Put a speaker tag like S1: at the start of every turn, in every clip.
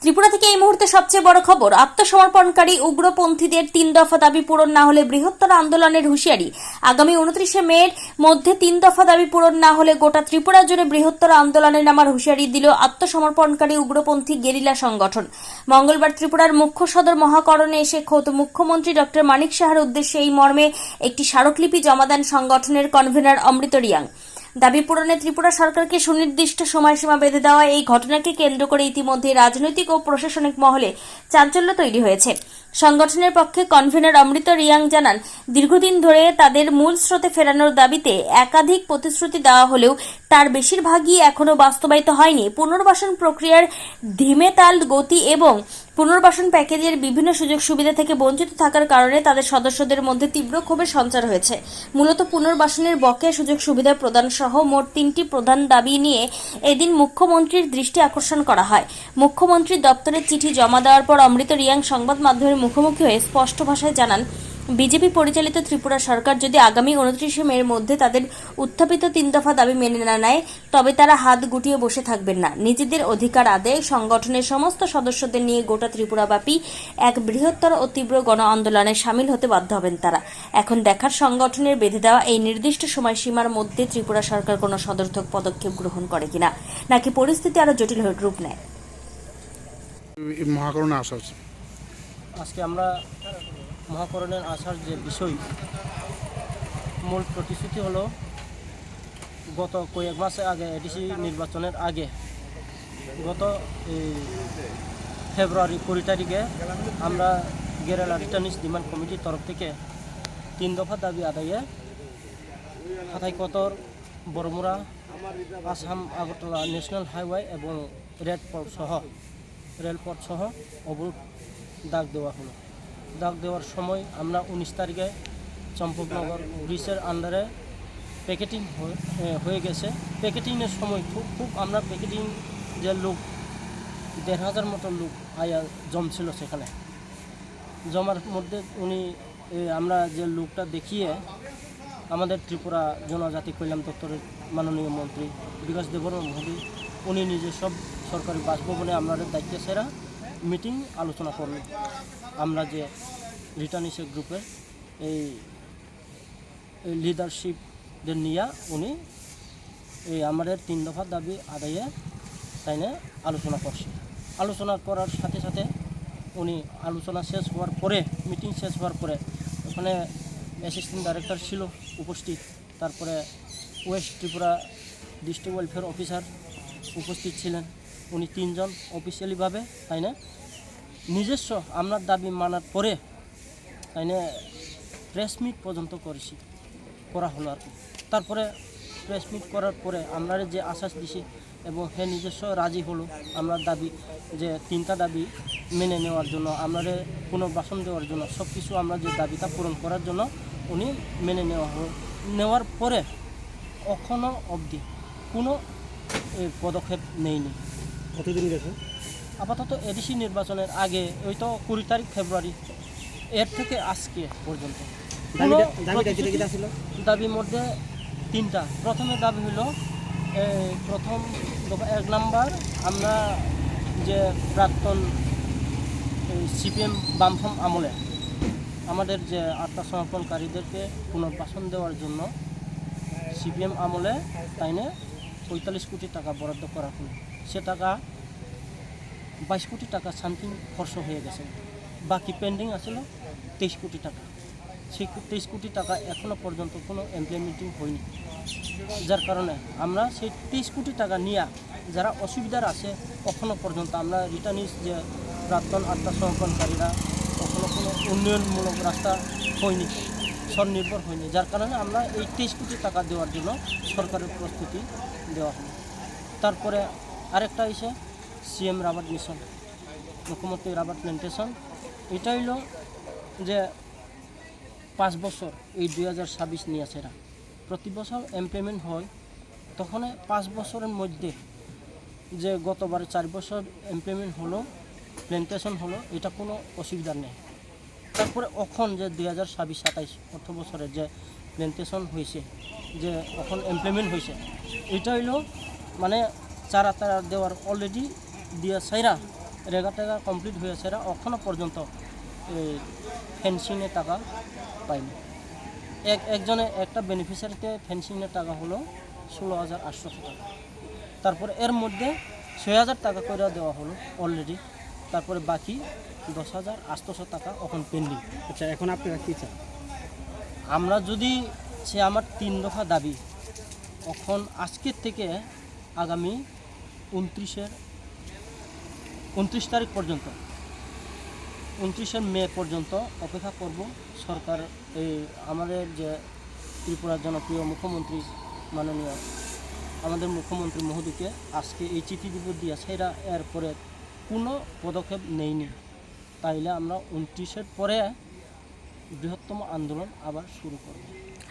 S1: ত্রিপুরা থেকে এই মুহূর্তে সবচেয়ে বড় খবর, আত্মসমর্পণকারী উগ্রপন্থীদের 3 দফা দাবি পূরণ না হলে বৃহত্তর আন্দোলনের হুঁশিয়ারি। আগামী 29 মের মধ্যে 3 দফা দাবি পূরণ না হলে গোটা ত্রিপুরা জুড়ে বৃহত্তর আন্দোলনে নামার হুঁশিয়ারি দিল আত্মসমর্পণকারী উগ্রপন্থী গেরিলা সংগঠন। মঙ্গলবার ত্রিপুরার মুখ্য সদর মহাকরণে এসে খোদ মুখ্যমন্ত্রী ডক্টর মানিক সাহার উদ্দেশ্যে এই মর্মে একটি স্মারকলিপি জমা দেন সংগঠনের কনভেনর অমৃত রিয়াং। দাবি পূরণে ত্রিপুরা সরকারকে সুনির্দিষ্ট সময়সীমা বেঁধে দেওয়া এই ঘটনাকে কেন্দ্র করে ইতিমধ্যে রাজনৈতিক ও প্রশাসনিক মহলে চাঞ্চল্য তৈরি হয়েছে। সংগঠনের পক্ষে কনভেনর অমৃত রিয়াং জানান, দীর্ঘদিন ধরে তাদের মূল স্রোতে ফেরানোর দাবিতে একাধিক প্রতিশ্রুতি দেওয়া হলেও তার বেশিরভাগই এখনো বাস্তবায়িত হয়নি। পুনর্বাসন প্রক্রিয়ার ধিমে তাল গতি এবং পুনর্বাসন প্যাকেজের বিভিন্ন সুযোগ সুবিধা থেকে বঞ্চিত থাকার কারণে তাদের সদস্যদের মধ্যে তীব্র ক্ষোভের সঞ্চার হয়েছে। মূলত পুনর্বাসনের বকেয়া সুযোগ সুবিধা প্রদান সহ মোট 3টি প্রধান দাবি নিয়ে এদিন মুখ্যমন্ত্রীর দৃষ্টি আকর্ষণ করা হয়। মুখ্যমন্ত্রীর দপ্তরে চিঠি জমা দেওয়ার পর অমৃত রিয়াং সংবাদ মাধ্যমের মুখোমুখি হয়ে স্পষ্ট ভাষায় জানান, বিজেপি পরিচালিত ত্রিপুরা সরকার যদি আগামী 29 মের মধ্যে তাদের উত্থাপিত 3 দফা দাবি মেনে না নেয় তবে তারা হাত গুটিয়ে বসে থাকবেন না। নিজেদের অধিকার আদায়ে সংগঠনের সমস্ত সদস্যদের নিয়ে গোটা ত্রিপুরাব্যাপী এক বৃহত্তর ও তীব্র গণ আন্দোলনে সামিল হতে বাধ্য হবেন তারা। এখন দেখার সংগঠনের বেঁধে দেওয়া এই নির্দিষ্ট সময়সীমার মধ্যে ত্রিপুরা সরকার কোনো সদর্থক পদক্ষেপ গ্রহণ করে কিনা, নাকি পরিস্থিতি আরো জটিল রূপ নেয়।
S2: মহাকরণে আসা হচ্ছে।
S3: আজকে আমরা মহাকরণের আসার যে বিষয়, মূল প্রতিশ্রুতি হলো গত কয়েক মাস আগে এডিসি নির্বাচনের আগে গত ফেব্রুয়ারি 20 তারিখে আমরা গেরিলা রিটার্নিস ডিমান্ড কমিটির তরফ থেকে 3 দফা দাবি আদায়ে হাতাইকতর, বড়মুড়া, আসাম আগরতলা ন্যাশনাল হাইওয়ে এবং রেলপথ সহ অবরোধ ডাক দেওয়া হলো। ডাক দেওয়ার সময় আমরা 19 তারিখে চম্পকনগর ব্রিজের আন্ডারে প্যাকেটিং হয়ে গেছে। প্যাকেটিংয়ের সময় খুব আমরা প্যাকেটিং যে লোক 1,500 মতো লোক আয়া জমছিল সেখানে। জমার মধ্যে আমরা যে লোকটা দেখিয়ে আমাদের ত্রিপুরা জনজাতি কল্যাণ দপ্তরের মাননীয় মন্ত্রী বিকাশ দেববর্মা মহোদয় উনি নিজে সব সরকারি বাসভবনে আমাদের দায়িত্ব সেরা মিটিং আলোচনা করলেন। আমরা যে রিটার্নিসের গ্রুপের এই লিডারশিপদের নিয়ে উনি আমাদের 3 দফা দাবি আদায়ে তাই না আলোচনা করছে। আলোচনা করার সাথে সাথে উনি আলোচনা শেষ হওয়ার পরে, মিটিং শেষ হওয়ার পরে ওখানে অ্যাসিস্ট্যান্ট ডাইরেক্টর ছিল উপস্থিত, তারপরে West Tripura district welfare officer উপস্থিত ছিলেন। উনি 3 জন অফিসিয়ালিভাবে তাই না নিজস্ব আমরা দাবি মানার পরে তাই না প্রেস মিট পর্যন্ত করা হলো আর কি। তারপরে প্রেস মিট করার পরে আমরা যে আশ্বাস দিছি এবং হে নিজস্ব রাজি হলো আমরা দাবি যে 3টা দাবি মেনে নেওয়ার জন্য, আমরা পুনর্বাসন দেওয়ার জন্য, সব কিছু আমরা যে দাবিটা পূরণ করার জন্য উনি মেনে নেওয়ার পরে এখনও অবধি কোনো পদক্ষেপ নেয়নি।
S2: কতদিন গেছে?
S3: আপাতত এডিসি নির্বাচনের আগে, ওই তো 20 তারিখ ফেব্রুয়ারি, এর থেকে আজকে পর্যন্ত দাবির মধ্যে 3টা। প্রথমে দাবি হলো প্রথম 1 নাম্বার, আমরা যে প্রাক্তন সিপিএম বামফ্রন্ট আমলে আমাদের যে আত্মসমর্পণকারীদেরকে পুনর্বাসন দেওয়ার জন্য সিপিএম আমলে তাই না 45 কোটি টাকা বরাদ্দ করা হলো। সে টাকা 22 কোটি টাকা সামথিং খরচ হয়ে গেছে, বাকি পেন্ডিং আছিল 23 কোটি টাকা। সেই 23 কোটি টাকা এখনও পর্যন্ত কোনো ইমপ্লিমেন্টিং হয়নি, যার কারণে আমরা সেই 23 কোটি টাকা নিয়ে যারা অসুবিধার আছে এখনও পর্যন্ত আমরা রিটার্নিস যে প্রাক্তন আত্মসমর্পণকারীরা কখনো কোনো উন্নয়নমূলক রাস্তা হয়নি, স্বনির্ভর হয়নি, যার কারণে আমরা এই 23 কোটি টাকা দেওয়ার জন্য সরকারের প্রস্তুতি দেওয়া হলো। তারপরে আরেকটা এসে সিএম রাবার মিশন, মুখ্যমন্ত্রী রাবার প্ল্যান্টেশন। এটা হইল যে 5 বছর এই 2026 নিয়ে সেরা প্রতি বছর ইমপ্লিমেন্ট হয়, তখন 5 বছরের মধ্যে যে গতবার 4 বছর ইমপ্লিমেন্ট হলো, প্ল্যান্টেশন হলো, এটা কোনো অসুবিধা নেই। তারপরে এখন যে 2026-27 অর্থ বছরের যে প্ল্যান্টেশন হয়েছে, যে এখন ইমপ্লিমেন্ট হয়েছে, এটা হইল মানে চারা দেওয়ার অলরেডি দিয়া সাইরা রেগা টেগা কমপ্লিট হয়েছে এরা এখনও পর্যন্ত এই পেনশনের টাকা পায়নি। একজনে একটা বেনিফিশিয়ারিতে পেনশনের টাকা হলো 16,800 টাকা। তারপরে এর মধ্যে 6,000 টাকা করে দেওয়া হলো অলরেডি, তারপরে বাকি 10,800 টাকা এখন পেন্ডিং।
S2: আচ্ছা, এখন আপনারা কী চান?
S3: আমরা যদি সে আমার 3 দফা দাবি এখন আজকের থেকে আগামী 29 তারিখ পর্যন্ত 29শে মে পর্যন্ত অপেক্ষা করব। সরকার এই আমাদের যে ত্রিপুরার জনপ্রিয় মুখ্যমন্ত্রী মাননীয় আমাদের মুখ্যমন্ত্রী মহোদয়কে আজকে এই চিঠি দিব দিয়া সেটা এরপরে কোনো পদক্ষেপ নেয়নি, তাইলে আমরা 29-এর পরে বৃহত্তম আন্দোলন আবার শুরু করব।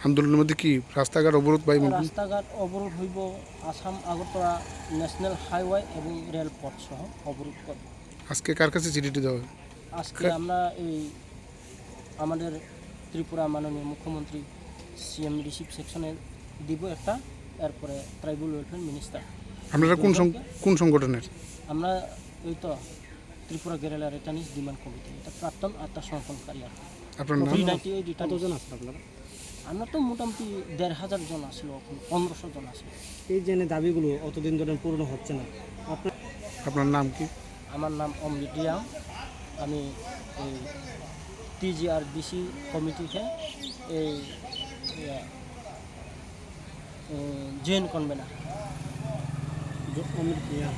S2: আন্দোলনের মধ্যে কি রাস্তাঘাট অবরোধ বা
S3: রাস্তাঘাট অবরোধ হইব, আসাম আগরতলা ন্যাশনাল হাইওয়ে এবং রেলপথ সহ অবরোধ করব।
S2: আজকে কার কাছে চিঠিটি দেওয়া হয়?
S3: আজকে আমরা এই আমাদের ত্রিপুরা মাননীয় মুখ্যমন্ত্রী সিএম রিসিভ সেকশনে দিব একটা, এরপরে ট্রাইবাল ওয়েলফেয়ার মিনিস্টার।
S2: আপনারা কোন সংগঠনের?
S3: আমরা এই তো ত্রিপুরা গেরিলা রিটার্নিস ডিমান্ড কমিটি, এটা প্রাক্তন আত্মসমর্পণকারী আর
S2: আপনার নাম?
S3: 398 রিটার্ন।
S2: কতজন আছেন আপনারা?
S3: আমরা তো মোটামুটি 1,500 জন আসলো, এখন 1500 জন আসলো।
S2: এই যে দাবিগুলো অতদিন ধরে পূর্ণ হচ্ছে না, আপনার নাম কি?
S3: আমার নাম অমৃত রিয়াং, আমি এই TGRBC কমিটিতে এই জয়েন কনভেনার।
S2: অমৃত মিয়া।